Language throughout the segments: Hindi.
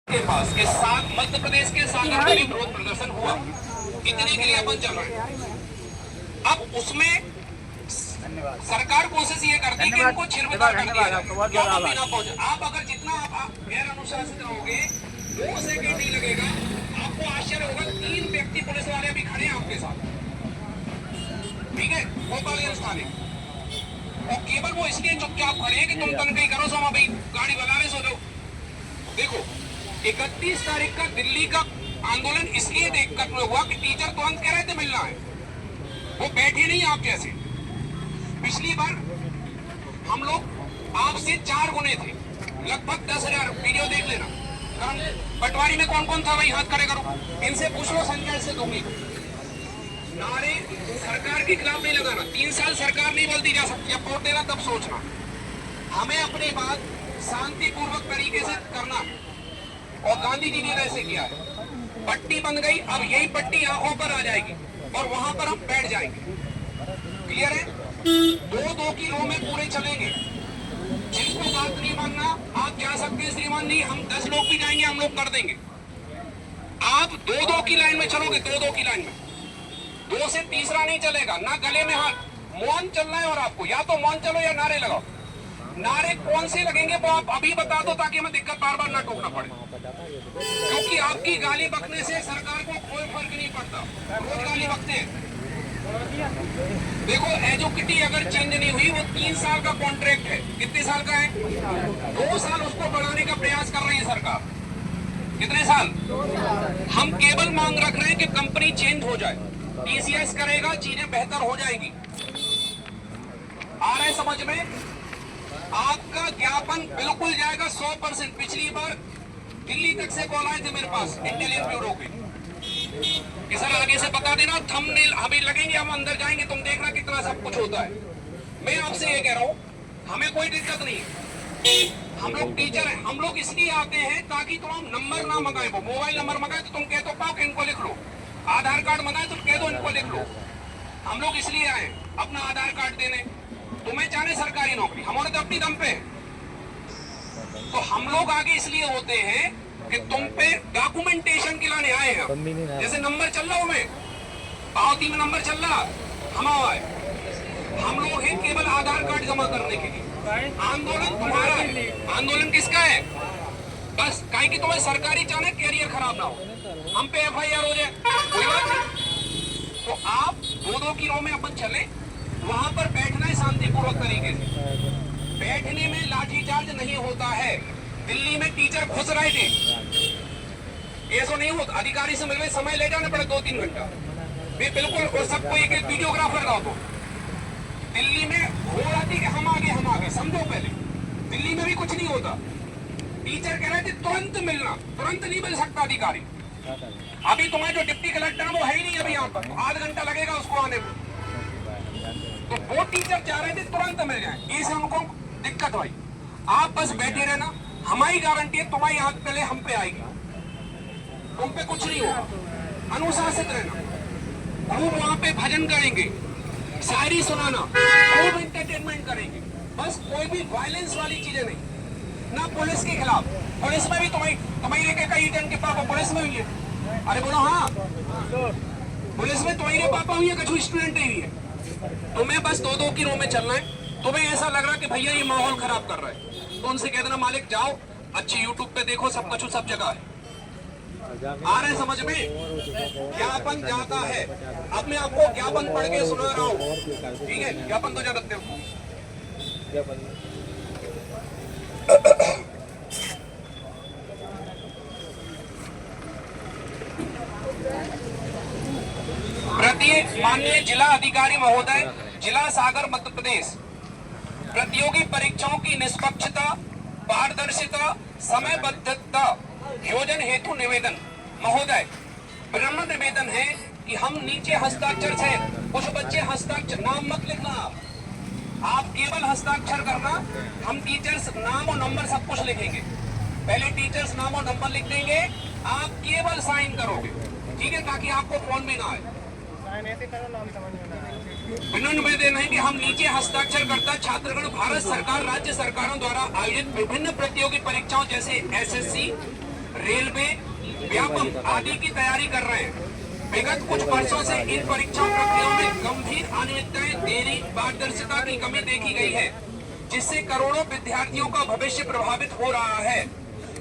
के पास के साथ मध्य प्रदेश के सागर में भी विरोध प्रदर्शन हुआ, इतने के लिए अपन चल रहे हैं। अब उसमें सरकार कोशिश ये करती है कि इनको छिरबतार कर दिया जाए, ना पहुंचे। आप अगर जितना आप गैर अनुशासित रहोगे 2 सेकंड नहीं लगेगा, आपको आश्चर्य होगा 3 व्यक्ति पुलिस वाले भी खड़े हैं आपके साथ, ठीक है, गोपालगंज थाने। और केवल वो इसलिए चुपचाप खड़े हैं कि तुम तनखी करो, सो भाई गाड़ी बना रहे, सो जाओ। देखो 31 तारीख का दिल्ली का आंदोलन इसलिए देखकर हुआ कि टीचर तुरंत कह रहे थे मिलना है, वो बैठे नहीं आप जैसे। पिछली बार हम लोग आपसे 4 गुने थे, लगभग 10,000। वीडियो देख लेना। कारण पटवारी में कौन कौन था, वही हाथ खड़े करो, इनसे पूछ लो, संख्या से दूंगी। नारे सरकार के खिलाफ नहीं लगाना, 3 साल सरकार नहीं बदलती जा सकती, अब वोट देना तब सोचना। हमें अपनी बात शांतिपूर्वक तरीके से करना है, और गांधी जी ने ऐसे किया है। पट्टी बन गई, अब यही पट्टी आंखों पर आ जाएगी और वहां पर हम बैठ जाएंगे। क्लियर है? 2-2 की रो में पूरे चलेंगे। जिनको बात नहीं मानना आप जा सकते हैं, श्रीमान जी, हम 10 लोग भी जाएंगे, हम लोग कर देंगे। आप 2-2 की लाइन में चलोगे, 2-2 की लाइन में, 2 से तीसरा नहीं चलेगा, ना गले में हाथ, मौन चलना है। और आपको या तो मौन चलो या नारे लगाओ। नारे कौन से लगेंगे वो आप अभी बता दो, ताकि हमें दिक्कत बार बार ना टोकना पड़े, क्योंकि आपकी गाली बकने से सरकार को कोई फर्क नहीं पड़ता, रोज गाली बकते हैं। देखो एजुकेटी अगर चेंज नहीं हुई, वो 3 साल का कॉन्ट्रैक्ट है, कितने साल का है? 2 साल उसको बढ़ाने का प्रयास कर रही है सरकार। कितने साल? हम केवल मांग रख रहे हैं कि कंपनी चेंज हो जाए, टीसीएस करेगा, चीजें बेहतर हो जाएगी। आ रहे समझ में? आपका ज्ञापन बिल्कुल जाएगा 100%। पिछली बार दिल्ली तक से कॉल आए थे मेरे पास इंटेलिजेंस ब्यूरो के कि सर आगे से बता देना, थंबनेल अभी लगेंगे, हम अंदर जाएंगे, तुम देखना कितना सब कुछ होता है। मैं आपसे ये कह रहा हूँ, हमें कोई दिक्कत नहीं है, हम लोग टीचर हैं, हम लोग इसलिए आते हैं ताकि तुम नंबर ना मंगाए, वो मोबाइल नंबर मंगाए तो तुम कह दो पाओ कि इनको लिख लो, आधार कार्ड मंगाए तो कह दो इनको लिख लो। हम लोग इसलिए आए अपना आधार कार्ड देने, तुम्हें चाहे सरकारी नौकरी, हमारे तो अपनी दम पे। तो हम लोग आगे इसलिए होते हैं कि तुम पे डॉक्यूमेंटेशन के लाने आए हैं। जैसे नंबर चल रहा हूं मैं, पावती में नंबर चल रहा, हम आए, हम लोग हैं केवल आधार कार्ड जमा करने के लिए। आंदोलन तुम्हारा है, आंदोलन किसका है? बस काहे कि तुम्हें सरकारी चाहे कैरियर खराब ना हो, हम पे FIR हो जाए, कोई बात नहीं। तो आप 2-2 की रो में अपन चले, वहां पर बैठना है शांतिपूर्वक तरीके से। बैठने में लाठीचार्ज नहीं होता है। दिल्ली में टीचर घुस रहे थे, ऐसा नहीं होता, अधिकारी से मिलने समय ले जाना पड़े 2-3 घंटा। वे बिल्कुल, और सबको एक वीडियोग्राफर लाओ। तो दिल्ली में हो रहा थी कि हम आगे, समझो पहले दिल्ली में भी कुछ नहीं होता। टीचर कह रहे थे तुरंत मिलना, तुरंत नहीं मिल सकता अधिकारी। अभी तुम्हारे जो डिप्टी कलेक्टर है वो है ही नहीं अभी यहाँ पर, आधा घंटा लगेगा उसको आने में। तो वो टीचर चाह रहे थे तुरंत मिल जाए, इससे उनको दिक्कत हुई। आप बस बैठे रहना, हमारी गारंटी है तुम्हारी आंख पहले हम पे आएगी, तुम पे कुछ नहीं होगा। अनुशासित रहना, खूब वहां पे भजन करेंगे, शायरी सुनाना, खूब एंटरटेनमेंट करेंगे, बस कोई भी वायलेंस वाली चीजें नहीं, ना पुलिस के खिलाफ। पुलिस में भी तुम्हारी कई जन के पापा पुलिस में हुई है, अरे बोलो हाँ, पुलिस में तुम्हारे पापा हुई है, कुछ स्टूडेंट हुई है। तुम्हें बस 2-2 की रो में चलना है। तुम्हें ऐसा लग रहा कि भैया ये माहौल खराब कर रहा है, तो उनसे कह देना मालिक जाओ, अच्छी यूट्यूब पे देखो, सब कुछ सब जगह है। आ रहे समझ में? ज्ञापन जाता है। अब मैं आपको ज्ञापन पढ़ के सुना रहा हूँ, ठीक है? ज्ञापन तो जा रखते हो। माननीय जिला अधिकारी महोदय, जिला सागर मध्य प्रदेश, प्रतियोगी परीक्षाओं की निष्पक्षता, पारदर्शिता, समयबद्धता योजन हेतु निवेदन। महोदय, विनम्र निवेदन है कि हम नीचे हस्ताक्षर से, कुछ बच्चे हस्ताक्षर, नाम मत लिखना आप केवल हस्ताक्षर करना। हम टीचर्स नाम और नंबर सब कुछ लिखेंगे, पहले टीचर्स नाम और नंबर लिख देंगे, आप केवल साइन करोगे, ठीक है, ताकि आपको फोन में ना आए। निवेदन है कि हम नीचे हस्ताक्षर करता छात्रगण भारत सरकार, राज्य सरकारों द्वारा आयोजित विभिन्न प्रतियोगी परीक्षाओं जैसे SSC, रेलवे, व्यापम आदि की तैयारी कर रहे हैं। विगत कुछ वर्षों से इन परीक्षा प्रक्रियाओं में गंभीर अनियमितताएं, देरी, पारदर्शिता की कमी देखी गई है, जिससे करोड़ों विद्यार्थियों का भविष्य प्रभावित हो रहा है।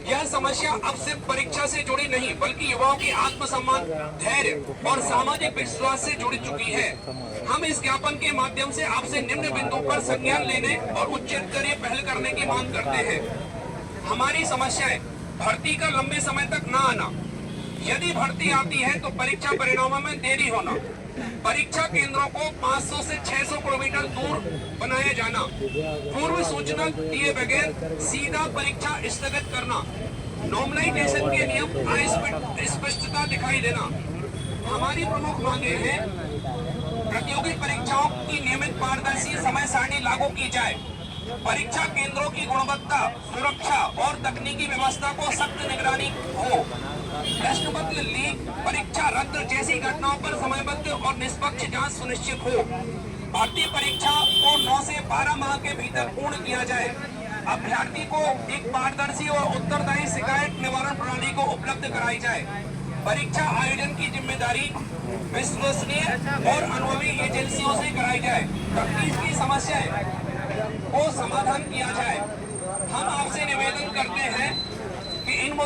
यह समस्या अब सिर्फ परीक्षा से जुड़ी नहीं, बल्कि युवाओं की आत्मसम्मान, धैर्य और सामाजिक विश्वास से जुड़ चुकी है। हम इस ज्ञापन के माध्यम से आपसे निम्न बिंदु पर संज्ञान लेने और उच्च स्तरीय पहल करने की मांग करते हैं। हमारी समस्याएं: भर्ती का लंबे समय तक न आना, यदि भर्ती आती है तो परीक्षा परिणामों में देरी होना, परीक्षा केंद्रों को 500 से 600 किलोमीटर दूर बनाया जाना, पूर्व सूचना दिए बगैर सीधा परीक्षा स्थगित करना, नॉर्मलाइजेशन के नियम अस्पष्टता दिखाई देना। हमारी प्रमुख मांगे हैं: प्रतियोगी परीक्षाओं की नियमित पारदर्शी समय सारणी लागू की जाए, परीक्षा केंद्रों की गुणवत्ता, सुरक्षा और तकनीकी व्यवस्था को सख्त निगरानी हो, प्रश्न पत्र लीक, परीक्षा रद्द जैसी घटनाओं पर समयबद्ध और निष्पक्ष जांच सुनिश्चित हो, भर्ती परीक्षा को 9 से 12 माह के भीतर पूर्ण किया जाए, अभ्यर्थी को एक पारदर्शी और उत्तरदायी शिकायत निवारण प्रणाली को उपलब्ध कराई जाए, परीक्षा आयोजन की जिम्मेदारी विश्वसनीय और अनुभवी एजेंसियों से कराई जाए, तकनीक की समस्याएं को समाधान किया जाए। हम आपसे निवेदन करते हैं कि इन